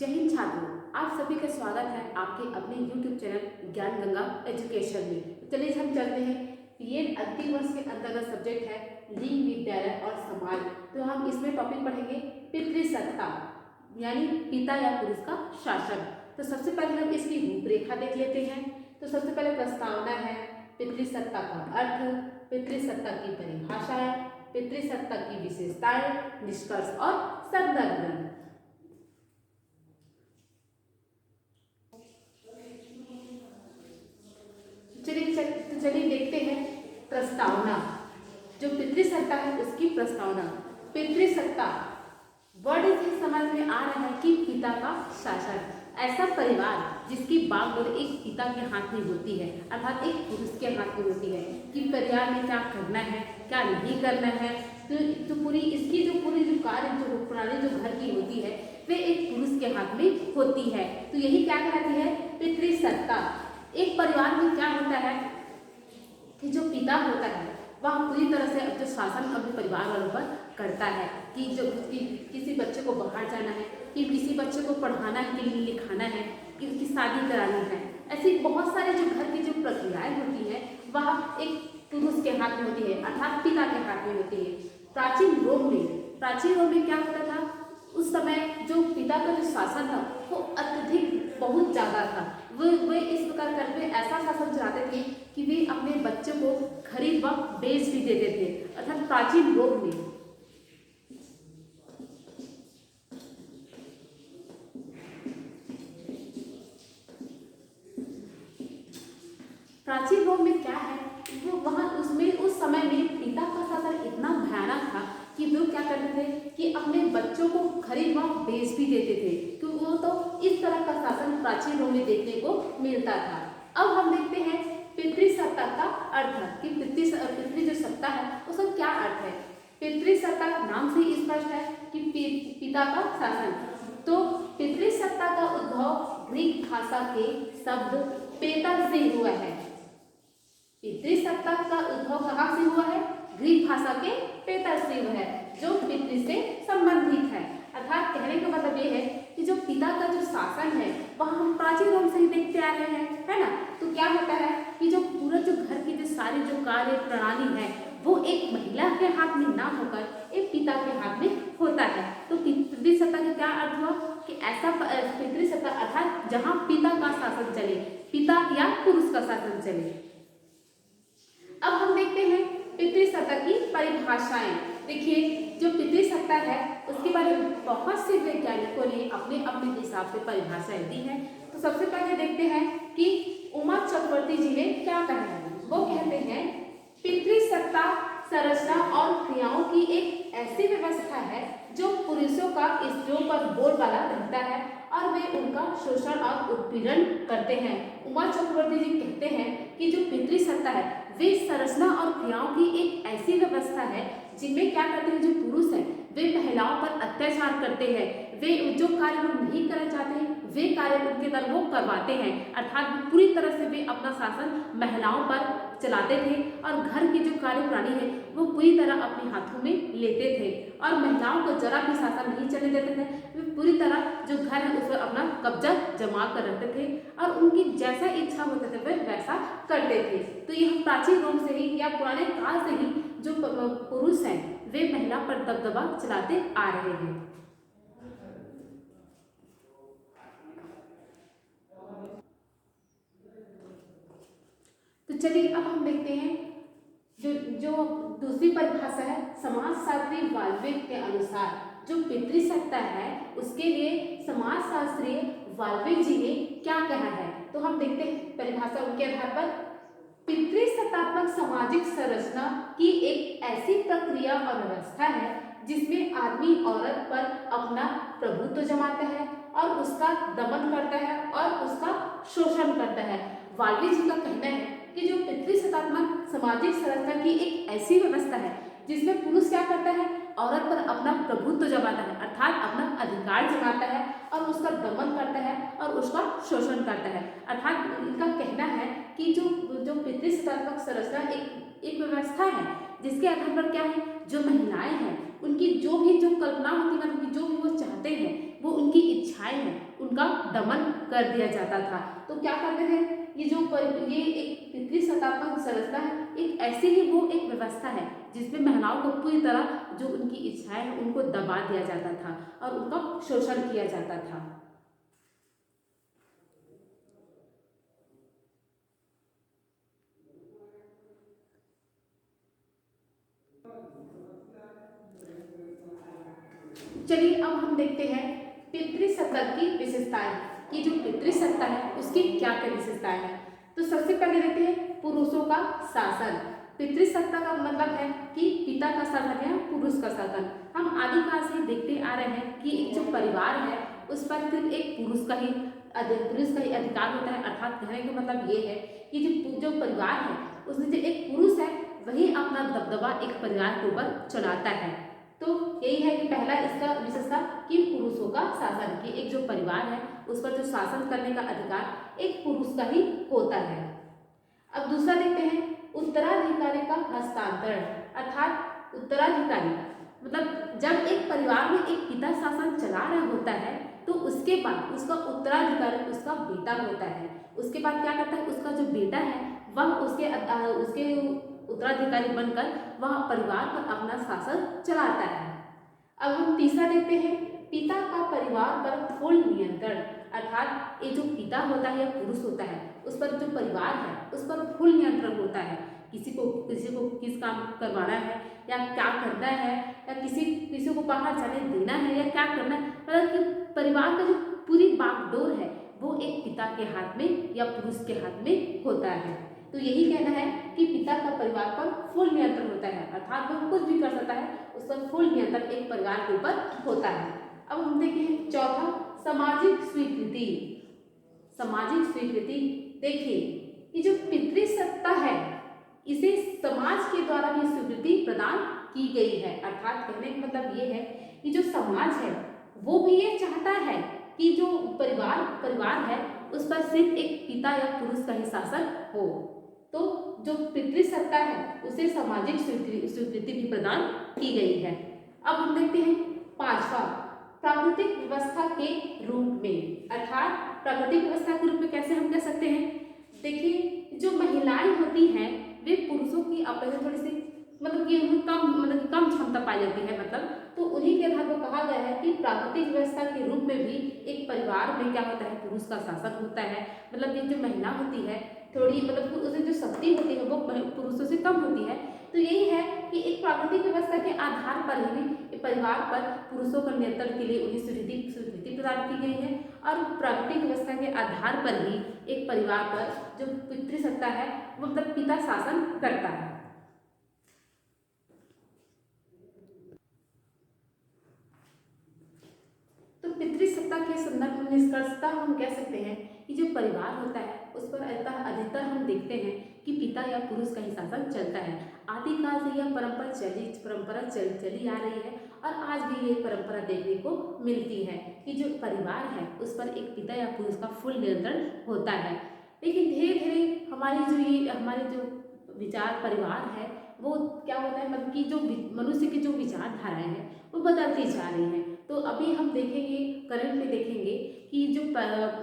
जय हिंद छात्रों, आप सभी का स्वागत है आपके अपने YouTube चैनल ज्ञान गंगा एजुकेशन में। तो चलिए हम चलते हैं। पीएड अंतिम वर्ष के अंतर्गत सब्जेक्ट है लिंग, विद्यालय और समाज। तो हम इसमें टॉपिक पढ़ेंगे पितृसत्ता, यानी पिता या पुरुष का शासन। तो सबसे पहले हम इसकी रूपरेखा देख लेते हैं। तो सबसे पहले प्रस्तावना है, पितृसत्ता का अर्थ, पितृसत्ता की परिभाषाएं, पितृसत्ता की विशेषताएं, निष्कर्ष और संदर्भ ग्रंथ। चलिए देखते हैं प्रस्तावना। जो पितृसत्ता है उसकी प्रस्तावना। पितृसत्ता वर्ड से समझ में आ रहा है कि पिता का शासन, ऐसा परिवार जिसकी बागडोर एक पिता के हाथ में होती है, अर्थात एक पुरुष के हाथ में होती है कि परिवार में क्या करना है, क्या नहीं करना है। तो पूरी इसकी जो कार्य जो प्रणाली जो घर की होती है वे एक पुरुष के हाथ में होती है। तो यही क्या कहती है, पितृसत्ता। एक परिवार में क्या होता है कि जो पिता होता है वह पूरी तरह से जो शासन अपने परिवार वालों पर करता है कि जो किसी बच्चे को बाहर जाना है, कि किसी बच्चे को पढ़ाना है, के लिए लिखाना है, कि उसकी शादी करानी है। ऐसी बहुत सारे जो घर की जो प्रक्रियाएं होती है वह एक पुरुष के हाथ में होती है, अर्थात पिता के हाथ में होती है। प्राचीन रोम में क्या होता था, उस समय जो पिता का जो शासन था वो अत्यधिक बहुत ज़्यादा था। वे इस प्रकार करके ऐसा शासन चलाते थे कि वे अपने बच्चों को खरीद व बेच भी देते थे, अर्थात प्राचीन रोम में। प्राचीन रोम में क्या है, वो वहाँ उसमें उस समय में पिता का शासन इतना भयानक था कि वो क्या करते थे कि अपने बच्चों को खरीद व बेच भी देते थे। क्योंकि वो तो इस तरह का शासन प्राचीन रोम में देखने को मिलता था। अब हम देखते हैं पितृसत्ता का अर्थ, कि पितृ जो सत्ता है उसका क्या अर्थ है। पितृसत्ता नाम से ही स्पष्ट है कि पिता का शासन। तो पितृसत्ता का उद्भव ग्रीक भाषा के शब्द पेता से हुआ है। पितृसत्ता का उद्भव कहाँ से हुआ है, ग्रीक भाषा के पेता से हुआ है, जो पितृ से संबंधित है। अर्थात कहने का मतलब ये है कि जो पिता का जो शासन है वह हम प्राचीन रोम से ही देखते आ रहे हैं, है ना। तो क्या होता है कि जो पूरा जो घर की जो सारी जो कार्य प्रणाली है वो एक महिला के हाथ में ना होकर एक पिता के हाथ में होता है। तो पितृसत्ता का क्या अर्थ हुआ कि ऐसा पितृसत्ता अर्थात जहाँ पिता का शासन चले, पिता या पुरुष का शासन चले। अब हम देखते हैं पितृसत्ता की परिभाषाएं। देखिए जो पितृसत्ता है उसके बारे में बहुत से वैज्ञानिकों ने अपने अपने हिसाब से परिभाषाएं दी हैं। तो सबसे पहले देखते हैं कि उमा चक्रवर्ती जी ने क्या कहा है। वो कहते हैं पितृसत्ता संरचना और क्रियाओं की एक ऐसी व्यवस्था है जो पुरुषों का स्त्रियों पर बोलबाला रहता है और वे उनका शोषण और उत्पीड़न करते हैं। उमा चक्रवर्ती जी कहते हैं कि जो पितृसत्ता है वे संरचना और क्रियाओं की एक ऐसी व्यवस्था है जिनमें क्या करते हैं, जो पुरुष हैं वे महिलाओं पर अत्याचार करते हैं, वे जो कार्य वो नहीं करना चाहते वे कार्य उनके द्वारा वो करवाते हैं। अर्थात पूरी तरह से वे अपना शासन महिलाओं पर चलाते थे और घर की जो कार्य प्रणाली है वो पूरी तरह अपने हाथों में लेते थे और महिलाओं को जरा भी शासन नहीं चलने देते थे। वे पूरी तरह जो घर है उस पर अपना कब्जा जमा कर रखते थे और उनकी जैसा इच्छा होते थे वे वैसा करते थे। तो यह प्राचीन रोम से ही या पुराने काल से ही जो पुरुष हैं वे महिला पर दबदबा चलाते आ रहे हैं। तो चलिए अब हम देखते हैं जो दूसरी परिभाषा है। समाजशास्त्री वाल्विक के अनुसार जो पितृसत्ता है उसके लिए समाजशास्त्री वाल्विक जी ने क्या कहा है। तो हम देखते हैं परिभाषा उनके आधार पर। पितृसत्तात्मक सामाजिक संरचना की एक ऐसी प्रक्रिया और व्यवस्था है जिसमें आदमी औरत पर अपना प्रभुत्व जमाता है और उसका दमन करता है और उसका शोषण करता है। वाल्विक जी का कहना है कि जो पितृसत्तात्मक सामाजिक संरचना की एक ऐसी व्यवस्था है जिसमें पुरुष क्या करता है, औरत पर अपना प्रभुत्व जमाता है, अर्थात अपना अधिकार जमाता है और उसका दमन करता है और उसका शोषण करता है। अर्थात इनका कहना है कि जो पितृसत्तात्मक संरचना एक व्यवस्था है जिसके आधार पर क्या है, जो महिलाएं हैं उनकी जो भी जो कल्पना होती है, उनकी जो भी वो चाहते हैं, वो उनकी इच्छाएं हैं उनका दमन कर दिया जाता था। तो क्या करते थे, ये एक पितृसत्तात्मक संरचना है, एक ऐसी ही वो एक व्यवस्था है जिसमें महिलाओं को पूरी तरह जो उनकी इच्छाएं हैं उनको दबा दिया जाता था और उनका शोषण किया जाता था। चलिए अब हम देखते हैं पितृसत्ता की विशेषताएं, कि जो पितृसत्ता है उसकी क्या क्या विशेषताएं हैं। तो सबसे पहले देखते हैं पुरुषों का शासन। पितृसत्ता का मतलब है कि पिता का शासन या पुरुष का शासन। हम आदिकाल से देखते आ रहे हैं कि एक जो परिवार है उस पर सिर्फ एक पुरुष का ही अधिकार होता है। अर्थात कहने का मतलब ये है कि जो परिवार है उसमें जो एक पुरुष है वही अपना दबदबा एक परिवार के ऊपर चलाता है। तो यही है कि पहला इसका विशेषता कि पुरुषों का शासन, कि एक जो परिवार है उस पर जो शासन करने का अधिकार एक पुरुष का ही होता है। अब दूसरा देखते हैं उत्तराधिकारी का हस्तांतरण। अर्थात उत्तराधिकारी मतलब जब एक परिवार में एक पिता शासन चला रहा होता है तो उसके बाद उसका उत्तराधिकारी उसका बेटा होता है। उसके बाद क्या करता है, उसका जो बेटा है वह उसके उत्तराधिकारी बनकर वह परिवार पर अपना शासन चलाता है। अब हम तीसरा देखते हैं पिता का परिवार पर फुल नियंत्रण। अर्थात ये जो पिता होता है या पुरुष होता है उस पर जो परिवार है उस पर फुल नियंत्रण होता है। किसी को किस काम करवाना है या क्या करना है या किसी को बाहर जाने देना है या क्या करना है, मतलब कि परिवार का जो पूरी बागडोर है वो एक पिता के हाथ में या पुरुष के हाथ में होता है। तो यही कहना है कि पिता का परिवार पर फुल नियंत्रण होता है। अर्थात वह कुछ भी कर सकता है, उस पर फुल नियंत्रण एक परिवार के ऊपर होता है। अब हम देखें चौथा सामाजिक स्वीकृति। सामाजिक स्वीकृति देखिए, ये जो पितृसत्ता है इसे समाज के द्वारा भी स्वीकृति प्रदान की गई है। अर्थात कहने का मतलब ये है कि जो समाज है वो भी ये चाहता है कि जो परिवार है उस पर सिर्फ एक पिता या पुरुष का ही शासन हो। तो जो पितृसत्ता है उसे सामाजिक स्वीकृति भी प्रदान की गई है। अब हम देखते हैं पांचवा प्राकृतिक व्यवस्था के रूप में। अर्थात प्राकृतिक व्यवस्था के रूप में कैसे हम कह सकते हैं, देखिए जो महिलाएं होती हैं वे पुरुषों की अपेक्षा थोड़ी सी मतलब कि कम क्षमता पाई जाती है, मतलब तो उन्हीं के आधार पर कहा गया है कि प्राकृतिक व्यवस्था के रूप में भी एक परिवार में क्या होता है, पुरुष का शासन होता है। मतलब ये जो महिला होती है थोड़ी मतलब उसमें जो शक्ति होती है वो पुरुषों से कम होती है। तो यही है कि एक प्राकृतिक व्यवस्था के आधार पर ही परिवार पर पुरुषों का नियंत्रण के लिए उन्हें स्वीकृति प्रदान की गई है और प्राकृतिक व्यवस्था के आधार पर ही एक परिवार पर जो पितृसत्ता है वो मतलब पिता शासन करता है। तो पितृसत्ता के संदर्भ में निष्कर्षता हम कह सकते हैं कि जो परिवार होता है उस पर अधिकतर हम देखते हैं कि पिता या पुरुष का ही शासन चलता है। आदिकाल से यह परंपरा चली आ रही है और आज भी ये परंपरा देखने को मिलती है कि जो परिवार है उस पर एक पिता या पुरुष का फुल नियंत्रण होता है। लेकिन धीरे धीरे हमारे जो विचार परिवार है वो क्या होता है, मतलब कि जो मनुष्य की जो विचारधाराएं हैं वो बदलती जा रही हैं। तो अभी हम देखेंगे, करंट में देखेंगे कि जो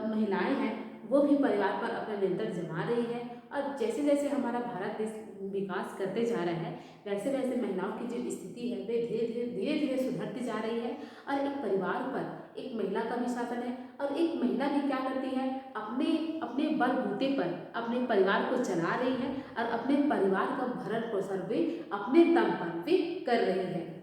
महिलाएं हैं वो भी परिवार पर अपना नियंत्रण जमा रही है और जैसे जैसे हमारा भारत देश विकास करते जा रहा है वैसे वैसे महिलाओं की जो स्थिति है वे धीरे धीरे सुधरती जा रही है और एक परिवार पर एक महिला का भी शासन है और एक महिला भी क्या करती है, अपने बलबूते पर अपने परिवार को चला रही है और अपने परिवार का भरण पोषण भी अपने दम पर भी कर रही है।